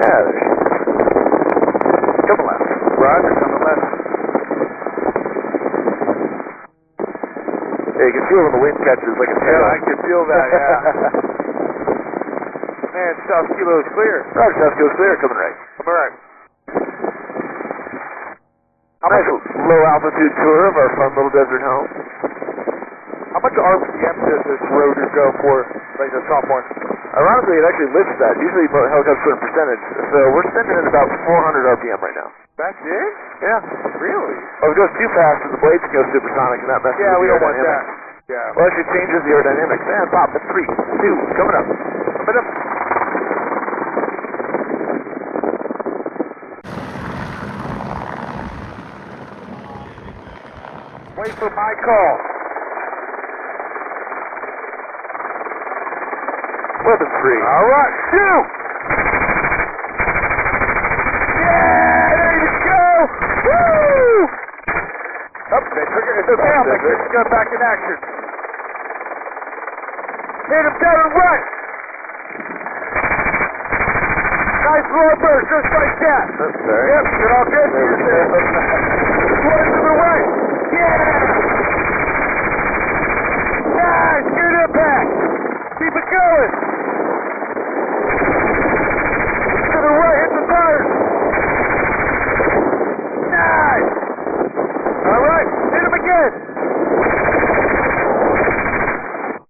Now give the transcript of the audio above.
Yeah, there she is. Coming left. Roger, coming left. Yeah, you can feel when the wind catches like a tail. Yeah, I can feel that, yeah. Man, South Kilo is clear. Roger, South Kilo clear, coming right. Coming right. Nice low altitude tour of our fun little desert home. How much RPM does this rotor go for, like the top one? Ironically, it actually lifts that. Usually helicopters put a percentage. So we're spinning at about 400 RPM right now. That's it? Yeah. Really? Well, if it goes too fast, the blades can go supersonic and that messes Yeah, with we the don't want that. aerodynamics. Yeah. Well, actually changes the aerodynamics. And pop, at 3, 2, coming up. Coming up. Wait for my call. 11-3. All right, shoot! Yeah, there you go! Woo! Up, they trigger it. Bam, like this gun back in action. Hit him down and right. Nice low burst, just like that. Oops, sorry. Yep, you're all good. There we go.